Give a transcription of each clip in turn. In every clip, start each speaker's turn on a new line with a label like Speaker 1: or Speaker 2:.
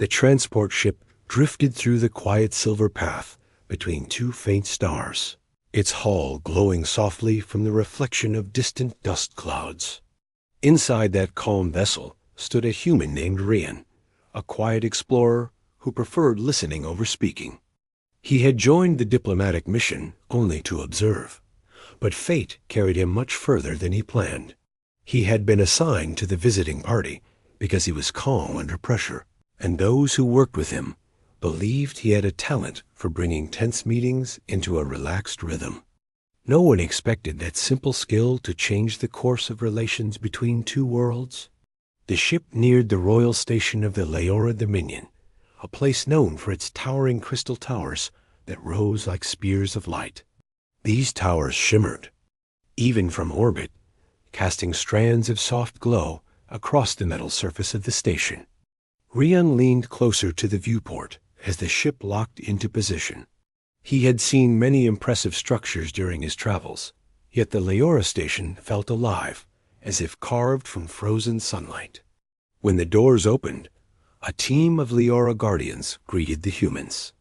Speaker 1: The transport ship drifted through the quiet silver path between two faint stars, its hull glowing softly from the reflection of distant dust clouds. Inside that calm vessel stood a human named Rian, a quiet explorer who preferred listening over speaking. He had joined the diplomatic mission only to observe, but fate carried him much further than he planned. He had been assigned to the visiting party because he was calm under pressure, and those who worked with him believed he had a talent for bringing tense meetings into a relaxed rhythm. No one expected that simple skill to change the course of relations between two worlds. The ship neared the royal station of the Leora Dominion, a place known for its towering crystal towers that rose like spears of light. These towers shimmered, even from orbit, casting strands of soft glow across the metal surface of the station. Rian leaned closer to the viewport as the ship locked into position. He had seen many impressive structures during his travels, yet the Leora station felt alive, as if carved from frozen sunlight. When the doors opened, a team of Leora guardians greeted the humans.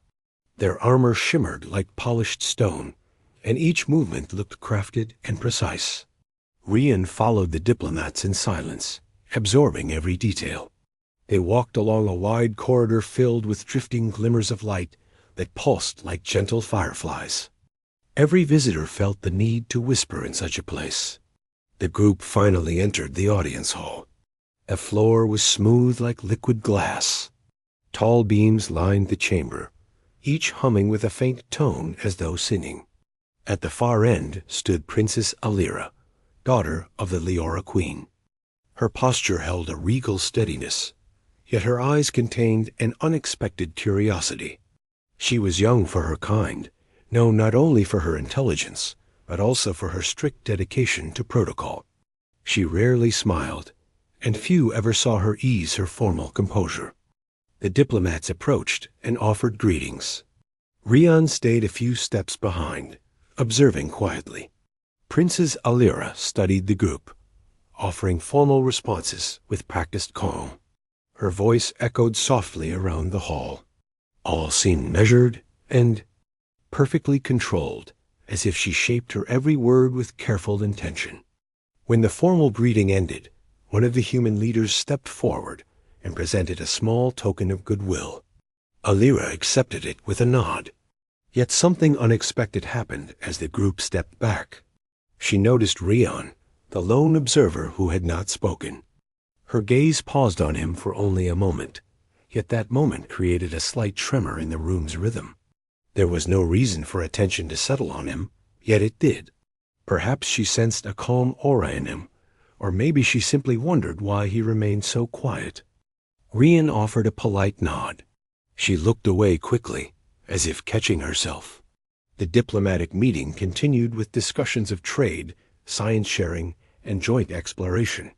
Speaker 1: Their armor shimmered like polished stone, and each movement looked crafted and precise. Rian followed the diplomats in silence, absorbing every detail. They walked along a wide corridor filled with drifting glimmers of light that pulsed like gentle fireflies. Every visitor felt the need to whisper in such a place. The group finally entered the audience hall. The floor was smooth like liquid glass. Tall beams lined the chamber, each humming with a faint tone as though singing. At the far end stood Princess Alira, daughter of the Leora Queen. Her posture held a regal steadiness, yet her eyes contained an unexpected curiosity. She was young for her kind, known not only for her intelligence, but also for her strict dedication to protocol. She rarely smiled, and few ever saw her ease her formal composure. The diplomats approached and offered greetings. Rian stayed a few steps behind, observing quietly. Princess Alira studied the group, offering formal responses with practiced calm. Her voice echoed softly around the hall. All seemed measured and perfectly controlled, as if she shaped her every word with careful intention. When the formal greeting ended, one of the human leaders stepped forward and presented a small token of goodwill. Alira accepted it with a nod. Yet something unexpected happened as the group stepped back. She noticed Rian, the lone observer who had not spoken. Her gaze paused on him for only a moment, yet that moment created a slight tremor in the room's rhythm. There was no reason for attention to settle on him, yet it did. Perhaps she sensed a calm aura in him, or maybe she simply wondered why he remained so quiet. Rian offered a polite nod. She looked away quickly, as if catching herself. The diplomatic meeting continued with discussions of trade, science sharing, and joint exploration.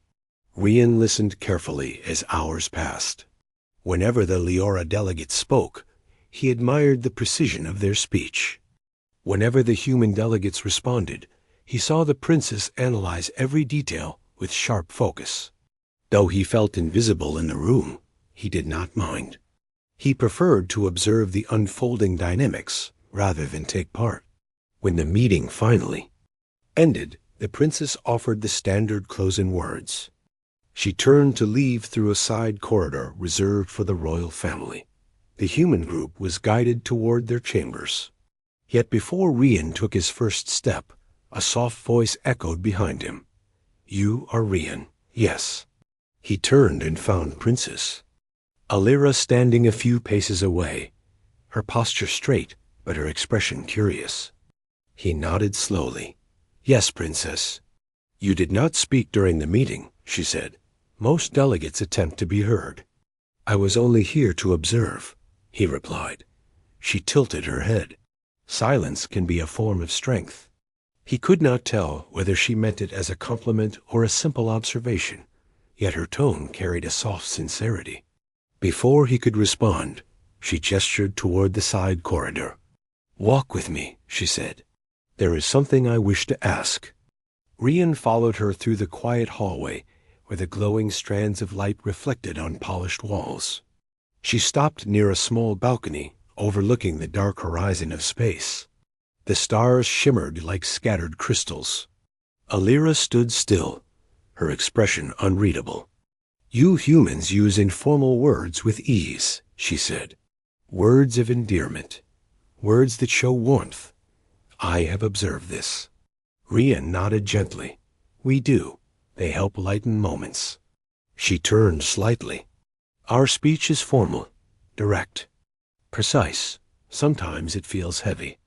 Speaker 1: Rian listened carefully as hours passed. Whenever the Leora delegates spoke, he admired the precision of their speech. Whenever the human delegates responded, he saw the princess analyze every detail with sharp focus. Though he felt invisible in the room, he did not mind. He preferred to observe the unfolding dynamics rather than take part. When the meeting finally ended, the princess offered the standard closing words. She turned to leave through a side corridor reserved for the royal family. The human group was guided toward their chambers. Yet before Rian took his first step, a soft voice echoed behind him. "You are Rian, yes." He turned and found Princess Alira standing a few paces away, her posture straight but her expression curious. He nodded slowly. "Yes, Princess." "You did not speak during the meeting," she said. "Most delegates attempt to be heard." "I was only here to observe," he replied. She tilted her head. Silence can be a form of strength. He could not tell whether she meant it as a compliment or a simple observation, yet her tone carried a soft sincerity. Before he could respond, she gestured toward the side corridor. "Walk with me," she said. "There is something I wish to ask." Rian followed her through the quiet hallway where the glowing strands of light reflected on polished walls. She stopped near a small balcony overlooking the dark horizon of space. The stars shimmered like scattered crystals. Alira stood still, her expression unreadable. "You humans use informal words with ease," she said. "Words of endearment. Words that show warmth. I have observed this." Rian nodded gently. "We do. They help lighten moments." She turned slightly. "Our speech is formal, direct, precise. Sometimes it feels heavy.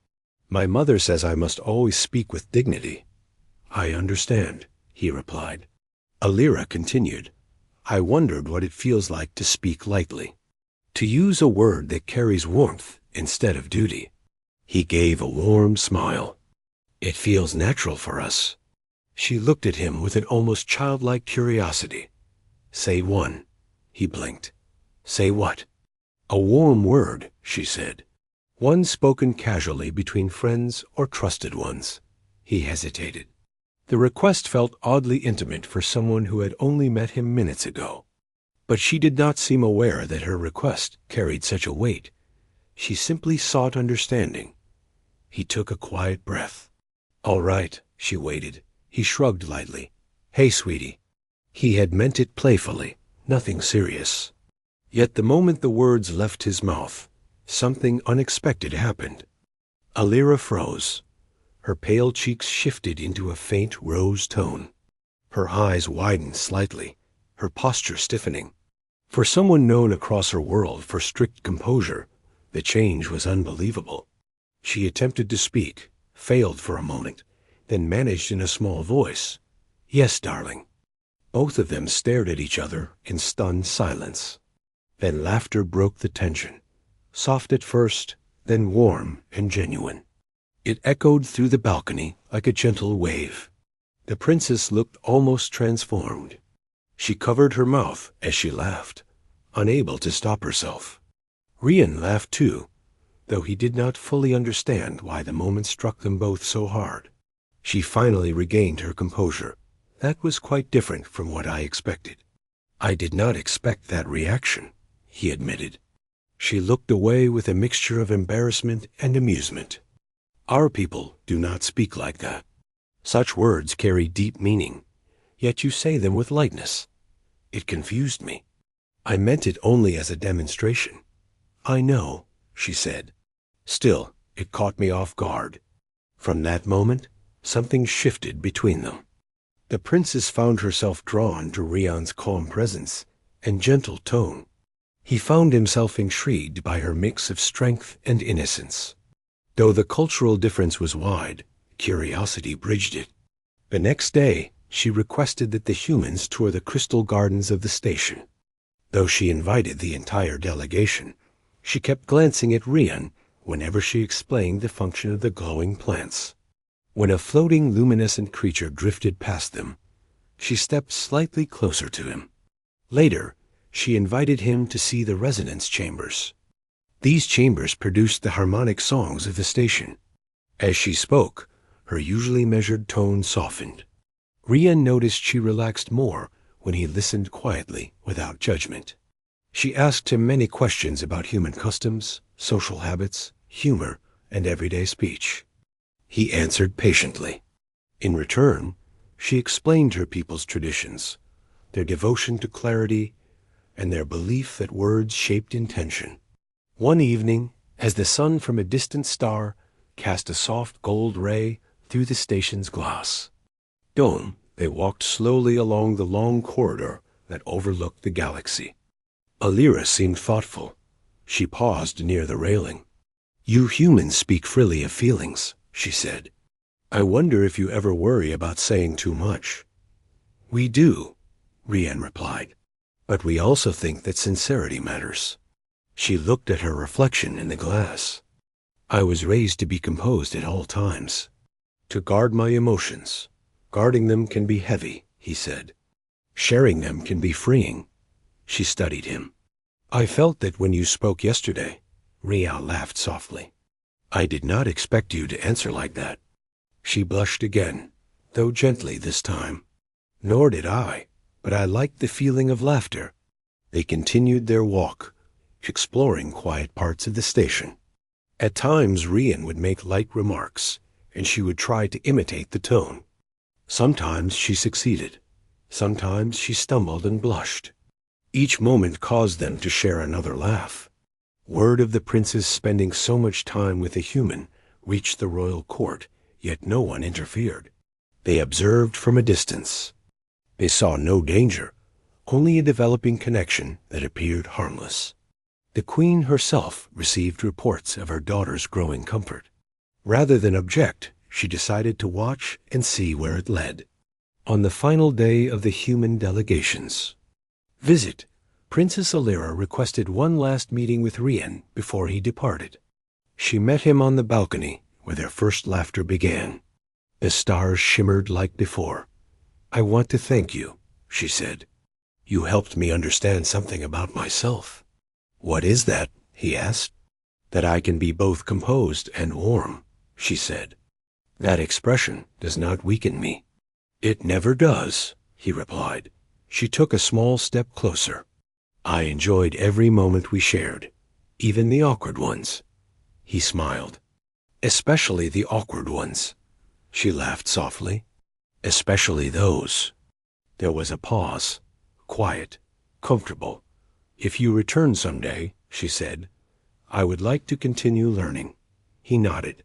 Speaker 1: My mother says I must always speak with dignity." "I understand," he replied. Alira continued, "I wondered what it feels like to speak lightly, to use a word that carries warmth instead of duty." He gave a warm smile. "It feels natural for us." She looked at him with an almost childlike curiosity. "Say one." He blinked. "Say what?" "A warm word," she said. "One spoken casually between friends or trusted ones." He hesitated. The request felt oddly intimate for someone who had only met him minutes ago. But she did not seem aware that her request carried such a weight. She simply sought understanding. He took a quiet breath. "All right," she waited. He shrugged lightly. "Hey, sweetie." He had meant it playfully, nothing serious. Yet the moment the words left his mouth, something unexpected happened. Alira froze. Her pale cheeks shifted into a faint rose tone. Her eyes widened slightly, her posture stiffening. For someone known across her world for strict composure, the change was unbelievable. She attempted to speak, failed for a moment, then managed in a small voice, "Yes, darling." Both of them stared at each other in stunned silence. Then laughter broke the tension, soft at first, then warm and genuine. It echoed through the balcony like a gentle wave. The princess looked almost transformed. She covered her mouth as she laughed, unable to stop herself. Rian laughed too, though he did not fully understand why the moment struck them both so hard. She finally regained her composure. "That was quite different from what I expected." "I did not expect that reaction," he admitted. She looked away with a mixture of embarrassment and amusement. "Our people do not speak like that. Such words carry deep meaning, yet you say them with lightness. It confused me. I meant it only as a demonstration." "I know," she said. Still, it caught me off guard. From that moment, something shifted between them. The princess found herself drawn to Rian's calm presence and gentle tone. He found himself intrigued by her mix of strength and innocence. Though the cultural difference was wide, curiosity bridged it. The next day, she requested that the humans tour the crystal gardens of the station. Though she invited the entire delegation, she kept glancing at Rian whenever she explained the function of the glowing plants. When a floating luminescent creature drifted past them, she stepped slightly closer to him. Later, she invited him to see the resonance chambers. These chambers produced the harmonic songs of the station. As she spoke, her usually measured tone softened. Rian noticed she relaxed more when he listened quietly without judgment. She asked him many questions about human customs, social habits, humor, and everyday speech. He answered patiently. In return, she explained her people's traditions, their devotion to clarity, and their belief that words shaped intention. One evening, as the sun from a distant star cast a soft gold ray through the station's glass dome, they walked slowly along the long corridor that overlooked the galaxy. Alira seemed thoughtful. She paused near the railing. "You humans speak freely of feelings," she said. "I wonder if you ever worry about saying too much." "We do," Rian replied. "But we also think that sincerity matters." She looked at her reflection in the glass. "I was raised to be composed at all times, to guard my emotions. Guarding them can be heavy," he said. "Sharing them can be freeing." She studied him. "I felt that when you spoke yesterday." Ria laughed softly. "I did not expect you to answer like that." She blushed again, though gently this time. "Nor did I, but I liked the feeling of laughter." They continued their walk, exploring quiet parts of the station. At times, Rian would make light remarks, and she would try to imitate the tone. Sometimes she succeeded. Sometimes she stumbled and blushed. Each moment caused them to share another laugh. Word of the princess spending so much time with a human reached the royal court, yet no one interfered. They observed from a distance. They saw no danger, only a developing connection that appeared harmless. The queen herself received reports of her daughter's growing comfort. Rather than object, she decided to watch and see where it led. On the final day of the human delegation's visit, Princess Alira requested one last meeting with Rian before he departed. She met him on the balcony where their first laughter began. The stars shimmered like before. "I want to thank you," she said. "You helped me understand something about myself." "What is that?" he asked. "That I can be both composed and warm," she said. "That expression does not weaken me." "It never does," he replied. She took a small step closer. "I enjoyed every moment we shared, even the awkward ones." He smiled. "Especially the awkward ones." She laughed softly. "Especially those." There was a pause, quiet, comfortable. "If you return someday," she said, "I would like to continue learning." He nodded.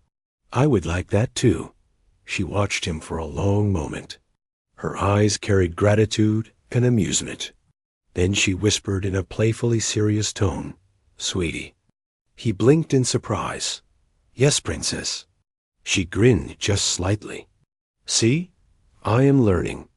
Speaker 1: "I would like that too." She watched him for a long moment. Her eyes carried gratitude and amusement. Then she whispered in a playfully serious tone, "Sweetie." He blinked in surprise. "Yes, princess." She grinned just slightly. "See, I am learning,